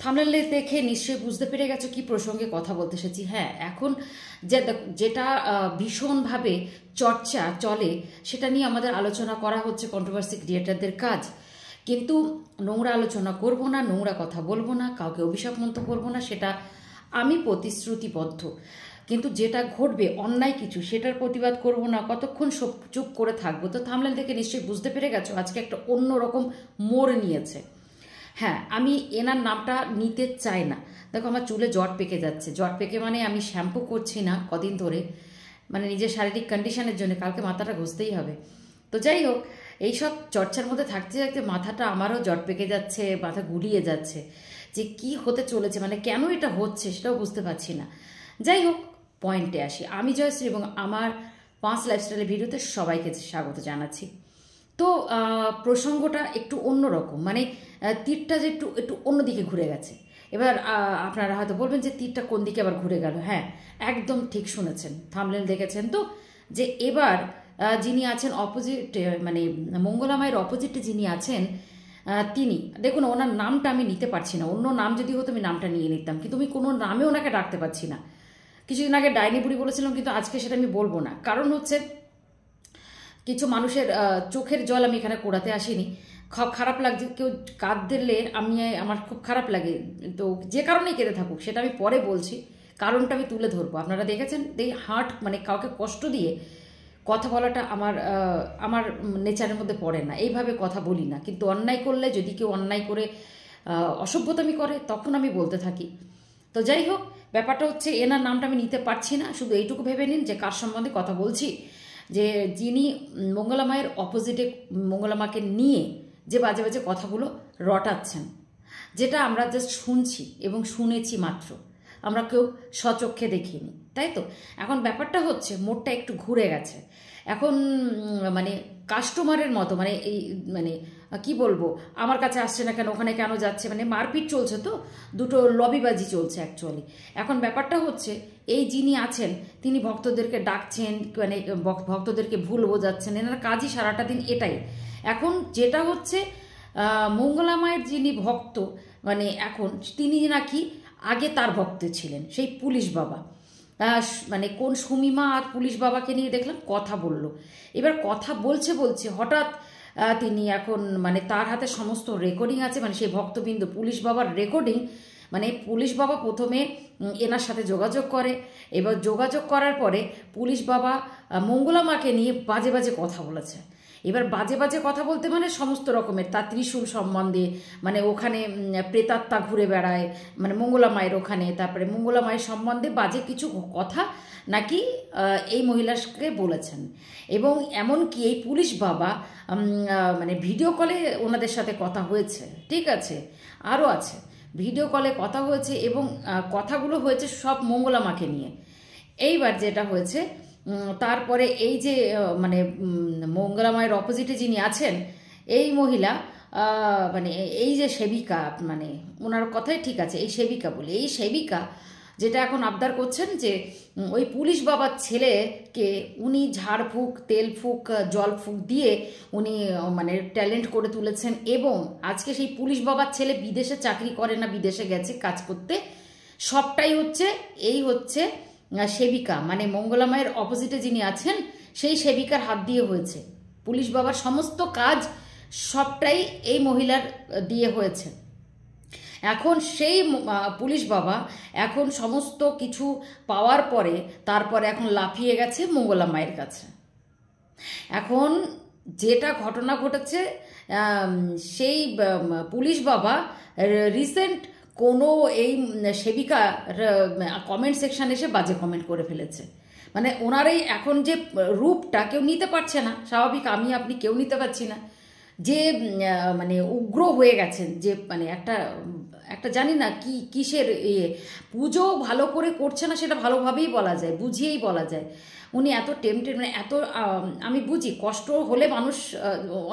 Thumbnail দেখে নিশ্চয়ই বুঝতে পেরে গেছো কি প্রসঙ্গে কথা বলতে এসেছি। হ্যাঁ, এখন যেটা ভীষণভাবে চর্চা চলে সেটা নিয়ে আমাদের আলোচনা করা হচ্ছে, কন্ট্রোভার্সি ক্রিয়েটারদের কাজ। কিন্তু নোংরা আলোচনা করব না, নোংরা কথা বলবো না, কাউকে অভিশাপ মন্তব্য করবো না, সেটা আমি প্রতিশ্রুতিবদ্ধ। কিন্তু যেটা ঘটবে অন্যায় কিছু, সেটার প্রতিবাদ করব না, কতক্ষণ চুপ করে থাকবো। তো থাম্বনেল দেখে নিশ্চয়ই বুঝতে পেরে গেছো আজকে একটা অন্যরকম মোড় নিয়েছে। হ্যাঁ, আমি এনার নামটা নিতে চাই না। দেখো, আমার চুলে জট পেকে যাচ্ছে। জট পেকে মানে আমি শ্যাম্পু করছি না কদিন ধরে, মানে নিজের শারীরিক কন্ডিশনের জন্য। কালকে মাথাটা ঘষতেই হবে। তো যাই হোক, এইসব চর্চার মধ্যে থাকতে থাকতে মাথাটা আমারও জট পেকে যাচ্ছে, মাথা গুলিয়ে যাচ্ছে যে কি হতে চলেছে, মানে কেন এটা হচ্ছে সেটাও বুঝতে পারছি না। যাই হোক, পয়েন্টে আসি। আমি জয়শ্রী এবং আমার 5 লাইফস্টাইলের ভিডিওতে সবাইকে স্বাগত জানাচ্ছি। তো প্রসঙ্গটা একটু অন্যরকম, মানে তীরটা যে একটু একটু অন্যদিকে ঘুরে গেছে। এবার আপনারা হয়তো বলবেন যে তীরটা কোন দিকে আবার ঘুরে গেল। হ্যাঁ, একদম ঠিক শুনেছেন, থাম্বনেল দেখেছেন তো, যে এবার যিনি আছেন অপোজিট, মানে মঙ্গলা মায়ের অপোজিটে যিনি আছেন, তিনি দেখুন, ওনার নামটা আমি নিতে পারছি না। অন্য নাম যদি হতো আমি নামটা নিয়ে নিতাম, কিন্তু আমি কোনো নামে ওনাকে ডাকতে পারছি না। কিছুদিন আগে ডাইনি বুড়ি বলেছিলাম, কিন্তু আজকে সেটা আমি বলবো না। কারণ হচ্ছে, কিছু মানুষের চোখের জল আমি এখানে কোড়াতে আসিনি। খুব খারাপ লাগছে, কেউ কাঁদ দিলে আমার খুব খারাপ লাগে। তো যে কারণেই কেঁদে থাকুক সেটা আমি পরে বলছি, কারণটা আমি তুলে ধরবো। আপনারা দেখেছেন, এই হার্ট মানে কাউকে কষ্ট দিয়ে কথা বলাটা আমার নেচারের মধ্যে পড়ে না। এইভাবে কথা বলি না, কিন্তু অন্যায় করলে, যদি কেউ অন্যায় করে অসভ্যতামি করে, তখন আমি বলতে থাকি। তো যাই হোক, ব্যাপারটা হচ্ছে এনার নামটা আমি নিতে পারছি না। শুধু এইটুকু ভেবে নিন যে কার সম্বন্ধে কথা বলছি, যে যিনি মঙ্গলা মায়ের অপোজিটে মঙ্গলা মাকে নিয়ে যে বাজে বাজে কথাগুলো রটাচ্ছেন, যেটা আমরা জাস্ট শুনছি এবং শুনেছি মাত্র, আমরা কেউ স্বচক্ষে দেখিনি, তাই তো? এখন ব্যাপারটা হচ্ছে মোড়টা একটু ঘুরে গেছে। এখন মানে কাস্টমারের মতো, মানে এই মানে কি বলবো, আমার কাছে আসছে না কেন, ওখানে কেন যাচ্ছে, মানে মারপিট চলছে। তো দুটো লবিবাজি চলছে অ্যাকচুয়ালি। এখন ব্যাপারটা হচ্ছে, এই যিনি আছেন তিনি ভক্তদেরকে ডাকছেন, মানে ভক্তদেরকে ভুল বোঝাচ্ছেন। এনার কাজই সারাটা দিন এটাই। এখন যেটা হচ্ছে, মঙ্গলা মায়ের যিনি ভক্ত, মানে এখন তিনি নাকি আগে তার ভক্ত ছিলেন সেই পুলিশ বাবা। মানে কোন সুমিমা আর পুলিশ বাবাকে নিয়ে দেখলাম কথা বলল। এবার কথা বলছে বলছে হঠাৎ তিনি এখন, মানে তার হাতে সমস্ত রেকর্ডিং আছে, মানে সেই ভক্তবৃন্দ পুলিশ বাবার রেকর্ডিং। মানে পুলিশ বাবা প্রথমে এনার সাথে যোগাযোগ করে, এবার যোগাযোগ করার পরে পুলিশ বাবা মঙ্গলা মাকে নিয়ে বাজে বাজে কথা বলেছে। এবার বাজে বাজে কথা বলতে মানে সমস্ত রকমের, তার ত্রিশূল সম্বন্ধে, মানে ওখানে প্রেতাত্মা ঘুরে বেড়ায়, মানে মঙ্গলা মায়ের ওখানে, তারপরে মঙ্গলা মায়ের সম্বন্ধে বাজে কিছু কথা নাকি এই মহিলাকে বলেছেন। এবং এমনকি এই পুলিশ বাবা মানে ভিডিও কলে ওনাদের সাথে কথা হয়েছে, ঠিক আছে, আরও আছে, ভিডিও কলে কথা হয়েছে, এবং কথাগুলো হয়েছে সব মঙ্গলা মাকে নিয়ে। এইবার যেটা হয়েছে, তারপরে এই যে মানে মঙ্গলা মায়ের অপোজিটে যিনি আছেন এই মহিলা, মানে এই যে সেবিকা, মানে ওনার কথাই ঠিক আছে, এই সেবিকা বলে, এই সেবিকা যেটা এখন আবদার করছেন যে ওই পুলিশ বাবার ছেলেকে উনি ঝাড়ফুঁক, তেল ফুঁক, জল ফুঁক দিয়ে উনি মানে ট্যালেন্ট করে তুলেছেন। এবং আজকে সেই পুলিশ বাবার ছেলে বিদেশে চাকরি করে না, বিদেশে গেছে কাজ করতে। সবটাই হচ্ছে এই হচ্ছে সেবিকা, মানে মঙ্গলা মায়ের অপোজিটে যিনি আছেন সেই সেবিকার হাত দিয়ে হয়েছে। পুলিশ বাবার সমস্ত কাজ সবটাই এই মহিলার দিয়ে হয়েছে। এখন সেই পুলিশ বাবা এখন সমস্ত কিছু পাওয়ার পরে তারপরে এখন লাফিয়ে গেছে মঙ্গলা মায়ের কাছে। এখন যেটা ঘটনা ঘটেছে, সেই পুলিশ বাবা রিসেন্ট কোনো এই সেবিকা কমেন্ট সেকশন এসে বাজে কমেন্ট করে ফেলেছে। মানে ওনারই এখন যে রূপটা কেউ নিতে পারছে না, স্বাভাবিক, আমি আপনি কেউ নিতে পারছি না, যে মানে উগ্র হয়ে গেছেন, যে মানে একটা একটা জানি না কি কিসের পুজো ভালো করে করছে না, সেটা ভালোভাবেই বলা যায়, বুঝিয়েই বলা যায়। উনি এত টেম্পটেড, মানে এত আমি বুঝি কষ্ট হলে মানুষ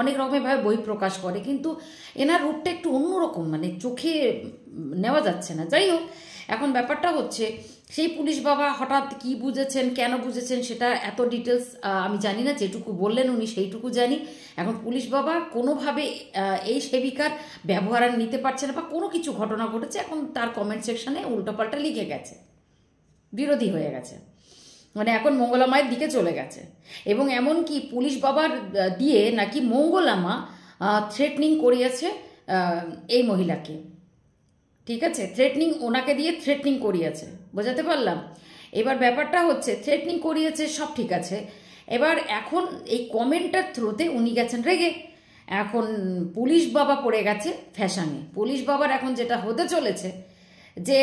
অনেক রকমেরভাবে বহিঃপ্রকাশ করে, কিন্তু এনার রূপটা একটু অন্যরকম, মানে চোখে নেওয়া যাচ্ছে না। যাই হোক, এখন ব্যাপারটা হচ্ছে সেই পুলিশ বাবা হঠাৎ কি বুঝেছেন, কেন বুঝেছেন, সেটা এত ডিটেলস আমি জানি না। যেটুকু বললেন উনি সেইটুকু জানি। এখন পুলিশ বাবা কোনোভাবে এই সেবিকার ব্যবহার আর নিতে পারছে না, বা কোনো কিছু ঘটনা ঘটেছে, এখন তার কমেন্ট সেকশনে উল্টোপাল্টা লিখে গেছে, বিরোধী হয়ে গেছে, মানে এখন মঙ্গলা মায়ের দিকে চলে গেছে। এবং এমনকি পুলিশ বাবার দিয়ে নাকি মঙ্গলা মা থ্রেটনিং করিয়েছে এই মহিলাকে, ঠিক আছে, থ্রেটনিং ওনাকে দিয়ে থ্রেটনিং করিয়েছে, বোঝাতে পারলাম। এবার ব্যাপারটা হচ্ছে থ্রেটনিং করিয়েছে, সব ঠিক আছে। এবার এখন এই কমেন্টার থ্রুতে উনি গেছেন রেগে। এখন পুলিশ বাবা পড়ে গেছে ফ্যাশনে। পুলিশ বাবার এখন যেটা হতে চলেছে যে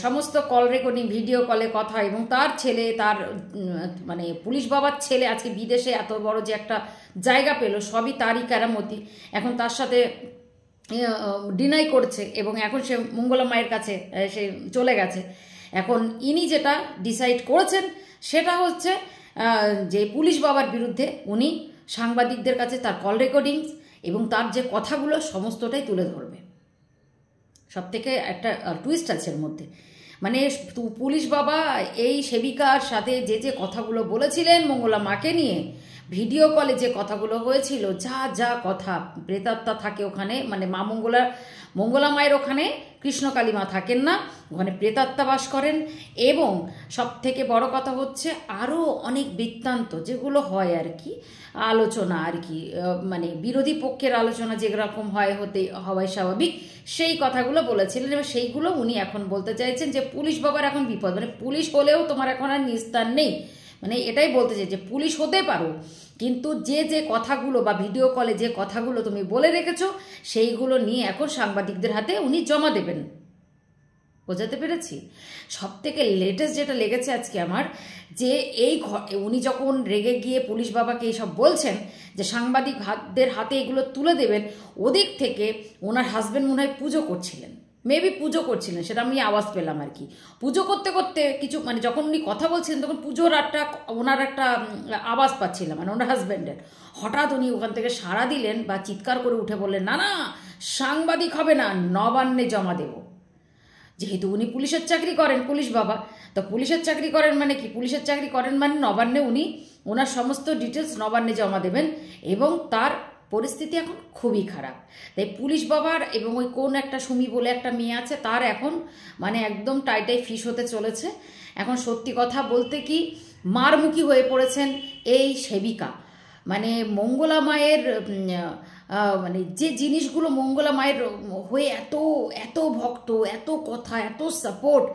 সমস্ত কল রেকর্ডিং, ভিডিও কলে কথা, এবং তার ছেলে, তার মানে পুলিশ বাবার ছেলে আজকে বিদেশে এত বড় যে একটা জায়গা পেল, সবই তারই কেরামতি। এখন তার সাথে ডিনাই করছে, এবং এখন সে মঙ্গলা মায়ের কাছে সে চলে গেছে। এখন ইনি যেটা ডিসাইড করেছেন সেটা হচ্ছে যে পুলিশ বাবার বিরুদ্ধে উনি সাংবাদিকদের কাছে তার কল রেকর্ডিংস এবং তার যে কথাগুলো সমস্তটাই তুলে ধরবে। সব থেকে একটা টুইস্ট আছে এর মধ্যে, মানে পুলিশ বাবা এই সেবিকার সাথে যে যে কথাগুলো বলেছিলেন মঙ্গলা মাকে নিয়ে, ভিডিও কলে যে কথাগুলো হয়েছিল, যা যা কথা, প্রেতাত্মা থাকে ওখানে, মানে মা মঙ্গলা মায়ের ওখানে কৃষ্ণকালী মা থাকেন না, ওখানে প্রেতাত্মা বাস করেন। এবং সব থেকে বড় কথা হচ্ছে আরও অনেক বৃত্তান্ত যেগুলো হয় আর কি, আলোচনা আর কি, মানে বিরোধী পক্ষের আলোচনা যেরকম হওয়াই স্বাভাবিক, সেই কথাগুলো বলেছিলেন। এবং সেইগুলো উনি এখন বলতে চাইছেন যে পুলিশ বাবার এখন বিপদ, মানে পুলিশ হলেও তোমার এখন আর নিস্তার নেই, মানে এটাই বলতে চাই যে পুলিশ হতে পারো, কিন্তু যে যে কথাগুলো বা ভিডিও কলে যে কথাগুলো তুমি বলে রেখেছো সেইগুলো নিয়ে এখন সাংবাদিকদের হাতে উনি জমা দেবেন। বোঝাতে পেরেছি? সব থেকে লেটেস্ট যেটা লেগেছে আজকে আমার, যে উনি যখন রেগে গিয়ে পুলিশ বাবাকে এইসব বলছেন যে সাংবাদিকদের হাতে এগুলো তুলে দেবেন, ওদিক থেকে ওনার হাজবেন্ড মনে হয় পুজো করছিলেন, মেবি পুজো করছিলেন, সেটা আমি আওয়াজ পেলাম আর কি। পুজো করতে করতে কিছু, মানে যখন উনি কথা বলছিলেন তখন পুজোর ওনার একটা আওয়াজ পাচ্ছিলাম, মানে ওনার হাজব্যান্ডের। হঠাৎ উনি ওখান থেকে সাড়া দিলেন বা চিৎকার করে উঠে বললেন, না না, সাংবাদিক হবে না, নবান্নে জমা দেব। যেহেতু উনি পুলিশের চাকরি করেন, পুলিশ বাবা, তো পুলিশের চাকরি করেন মানে কি, পুলিশের চাকরি করেন মানে নবান্নে উনি ওনার সমস্ত ডিটেলস নবান্নে জমা দেবেন। এবং তার পরিস্থিতি এখন খুবই খারাপ। তাই পুলিশ বাবার এবং ওই কোন একটা সুমি বলে একটা মেয়ে আছে, তার এখন মানে একদম টাইটাই ফিস হতে চলেছে। এখন সত্যি কথা বলতে কি, মারমুখী হয়ে পড়েছেন এই সেবিকা। মানে মঙ্গলা মায়ের মানে যে জিনিসগুলো মঙ্গলা মায়ের হয়ে এত এত ভক্ত, এত কথা, এত সাপোর্ট,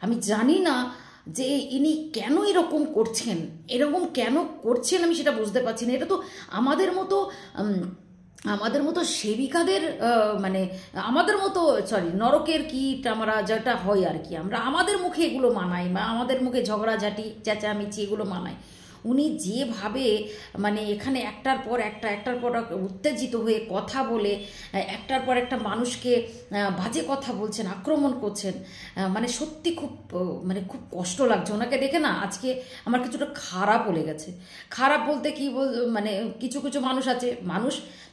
আমি জানি না যে ইনি কেন এরকম করছেন, এরকম কেন করছেন আমি সেটা বুঝতে পারছি না। এটা তো আমাদের মতো সেবিকাদের মানে আমাদের মতো নরকের কীট আমরা যেটা হয় আর কি, আমাদের মুখে এগুলো মানাই, বা আমাদের মুখে ঝগড়াঝাটি চেঁচামেচি এগুলো মানাই। উনি যেভাবে মানে এখানে একটার পর উত্তেজিত হয়ে কথা বলে একটার পর একটা মানুষকে বাজে কথা বলছেন, আক্রমণ করছেন, মানে সত্যি খুব কষ্ট লাগছে ওনাকে দেখে না। আজকে আমার কিছুটা খারাপও লেগেছে। খারাপ বলতে কি মানে কিছু কিছু মানুষ আছে,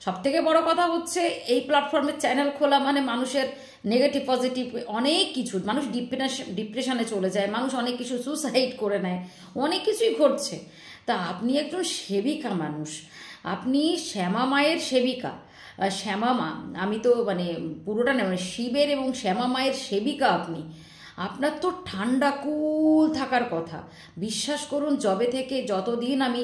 সব থেকে বড় কথা হচ্ছে এই প্ল্যাটফর্মের চ্যানেল খোলা মানে মানুষের নেগেটিভ পজিটিভ অনেক কিছু, মানুষ ডিপ্রেশনে চলে যায়, মানুষ অনেক কিছু সুসাইড করে নেয়, অনেক কিছুই ঘটছে। তা আপনি একজন সেবিকা মানুষ, আপনি শ্যামা মায়ের সেবিকা, শ্যামা মা, আমি তো মানে পুরোটা না, মানে শিবের এবং শ্যামা মায়ের সেবিকা আপনি, আপনার তো ঠান্ডা কুল থাকার কথা। বিশ্বাস করুন, যতদিন আমি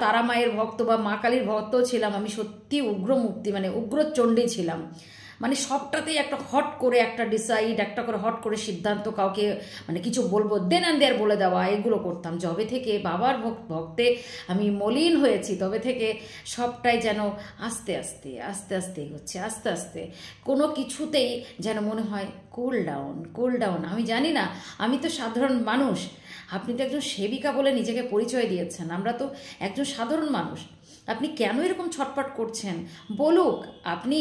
তারা মায়ের ভক্ত বা মা কালীর ভক্ত ছিলাম, আমি সত্যি উগ্রমূর্তি মানে উগ্রচণ্ডী ছিলাম। মানে সবটাতেই একটা হট করে একটা ডিসাইড, একটা করে হট করে সিদ্ধান্ত, কাউকে মানে কিছু বলবো দেন অ্যান্ড দেয়ার বলে দেওয়া, এগুলো করতাম। যবে থেকে বাবার ভক্তে আমি মলিন হয়েছি তবে থেকে সবটাই যেন আস্তে আস্তে আস্তে আস্তে এগোচ্ছে, আস্তে আস্তে কোনো কিছুতেই যেন মনে হয় কুল ডাউন। আমি জানি না, আমি তো সাধারণ মানুষ, আপনি তো একজন সেবিকা বলে নিজেকে পরিচয় দিয়েছেন, আমরা তো একজন সাধারণ মানুষ। আপনি কেন এরকম ছটফট করছেন বলুক। আপনি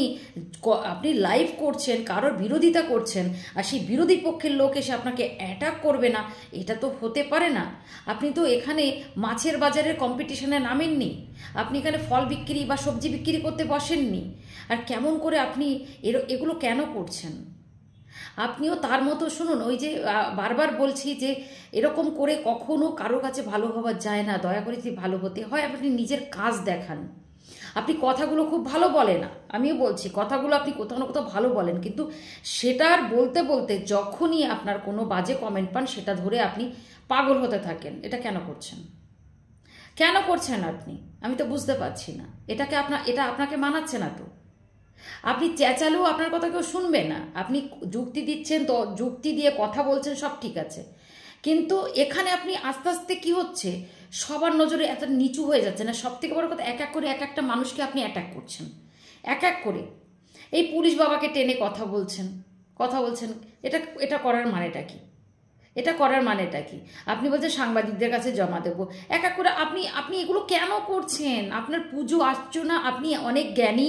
লাইভ করছেন, কারোর বিরোধিতা করছেন, আর সেই বিরোধী পক্ষের লোক এসে আপনাকে অ্যাটাক করবে না, এটা তো হতে পারে না। আপনি তো এখানে মাছের বাজারের কম্পিটিশনে নামেননি, আপনি এখানে ফল বিক্রি বা সবজি বিক্রি করতে বসেননি। আর কেমন করে আপনি এগুলো কেন করছেন? আপনিও তার মতো শুনুন। ওই যে বারবার বলছি যে এরকম করে কখনো কারো কাছে ভালো হওয়া যায় না। দয়া করে যদি ভালো হতে হয় আপনি নিজের কাজ দেখান। আপনি কথাগুলো খুব ভালো বলেন, আমিও বলছি কথাগুলো আপনি কোথাও না কোথাও ভালো বলেন, কিন্তু সেটার বলতে বলতে যখনই আপনার কোনো বাজে কমেন্ট পান সেটা ধরে আপনি পাগল হতে থাকেন। এটা কেন করছেন? কেন করছেন আপনি? আমি তো বুঝতে পারছি না। এটা আপনাকে মানাচ্ছে না তো। আপনি চেঁচালেও আপনার কথা কেউ শুনবে না। আপনি যুক্তি দিচ্ছেন তো, যুক্তি দিয়ে কথা বলছেন, সব ঠিক আছে, কিন্তু এখানে আপনি আস্তে আস্তে কি হচ্ছে, সবার নজরে এত নিচু হয়ে যাচ্ছে না? সব থেকে বড় কথা, এক এক করে এক একটা মানুষকে আপনি অ্যাটাক করছেন, এক এক করে। এই পুলিশ বাবাকে টেনে কথা বলছেন। এটা এটা করার মানেটা কি? এটা করার মানেটা কি? আপনি বলছেন সাংবাদিকদের কাছে জমা দেবো। এক এক করে আপনি এগুলো কেন করছেন? আপনার পুজো অর্চনা, আপনি অনেক জ্ঞানী,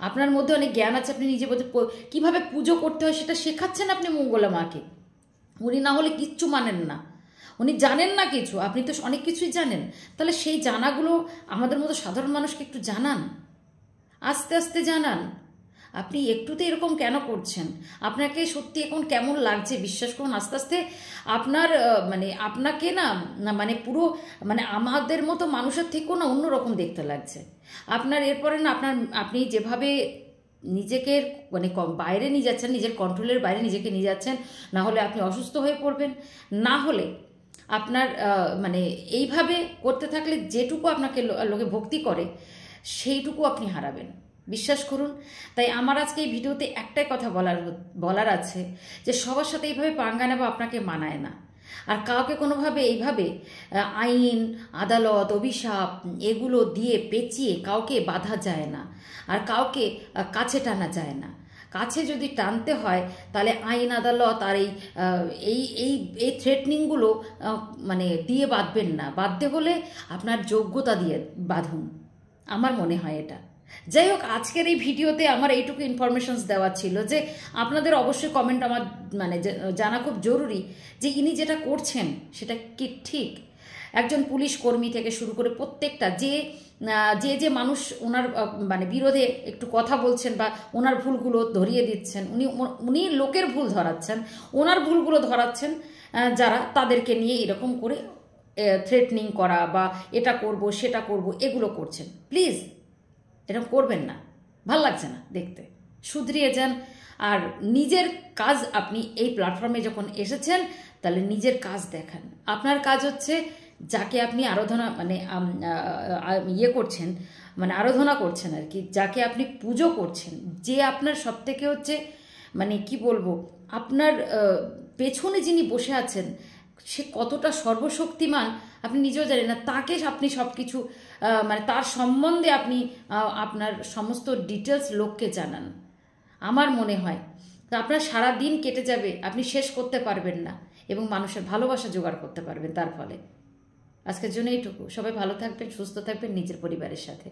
আপনার মধ্যে অনেক জ্ঞান আছে, আপনি নিজে বলতে কীভাবে পুজো করতে হয় সেটা শেখাচ্ছেন আপনি মঙ্গলা মাকে। উনি না হলে কিচ্ছু মানেন না, উনি জানেন না কিছু, আপনি তো অনেক কিছুই জানেন। তাহলে সেই জানাগুলো আমাদের মতো সাধারণ মানুষকে একটু জানান, আস্তে আস্তে জানান। আপনি একটুতে এরকম কেন করছেন? আপনাকে সত্যি এখন কেমন লাগছে বিশ্বাস করুন, আস্তে আস্তে আপনার মানে আপনাকে না মানে পুরো মানে আমাদের মতো মানুষের থেকেও না অন্যরকম দেখতে লাগছে আপনার। এরপরে না আপনি যেভাবে নিজেকে মানে বাইরে নিয়ে যাচ্ছেন, নিজের কন্ট্রোলের বাইরে নিজেকে নিয়ে যাচ্ছেন, না হলে আপনি অসুস্থ হয়ে পড়বেন, না হলে আপনার মানে এইভাবে করতে থাকলে যেটুকু আপনাকে লোকে ভক্তি করে সেইটুকু আপনি হারাবেন, বিশ্বাস করুন। তাই আমার আজকে এই ভিডিওতে একটাই কথা বলার আছে যে সবার সাথে এইভাবে পাঙ্গা নেওয়া আপনাকে মানায় না। আর কাউকে কোনোভাবে এইভাবে আইন, আদালত, অভিশাপ এগুলো দিয়ে পেঁচিয়ে কাউকে বাধা যায় না, আর কাউকে কাছে টানা যায় না। কাছে যদি টানতে হয় তাহলে আইন, আদালত আর এই এই এই থ্রেটনিংগুলো মানে দিয়ে বাঁধবেন না। বাঁধতে হলে আপনার যোগ্যতা দিয়ে বাঁধুন, আমার মনে হয় এটা। যাই হোক, আজকের এই ভিডিওতে আমার এইটুকু ইনফরমেশনস দেওয়া ছিল যে আপনাদের অবশ্যই কমেন্ট আমার মানে জানা খুব জরুরি যে ইনি যেটা করছেন সেটা কি ঠিক? একজন পুলিশ কর্মী থেকে শুরু করে প্রত্যেকটা যে মানুষ ওনার মানে বিরোধে একটু কথা বলছেন বা ওনার ভুলগুলো ধরিয়ে দিচ্ছেন, উনি লোকের ভুল ধরাচ্ছেন, ওনার ভুলগুলো ধরাচ্ছেন যারা, তাদেরকে নিয়ে এরকম করে থ্রেটনিং করা বা এটা করব সেটা করব এগুলো করছেন। প্লিজ এরকম করবেন না, ভাল লাগছে না দেখতে। শুধরিয়ে যান আর নিজের কাজ, আপনি এই প্ল্যাটফর্মে যখন এসেছেন তাহলে নিজের কাজ দেখান। আপনার কাজ হচ্ছে যাকে আপনি আরাধনা মানে করছেন, মানে আরাধনা করছেন আর কি, যাকে আপনি পুজো করছেন, যে আপনার সব থেকে হচ্ছে মানে কি বলবো, আপনার পেছনে যিনি বসে আছেন সে কতটা সর্বশক্তিমান আপনি নিজেও জানেন না। তাকে আপনি সব কিছু মানে তার সম্বন্ধে আপনি আপনার সমস্ত ডিটেলস লোককে জানান। আমার মনে হয় তো আপনার সারা দিন কেটে যাবে, আপনি শেষ করতে পারবেন না এবং মানুষের ভালোবাসা জোগাড় করতে পারবেন তার ফলে। আজকের জন্য এইটুকু। সবাই ভালো থাকবেন, সুস্থ থাকবেন, নিজের পরিবারের সাথে।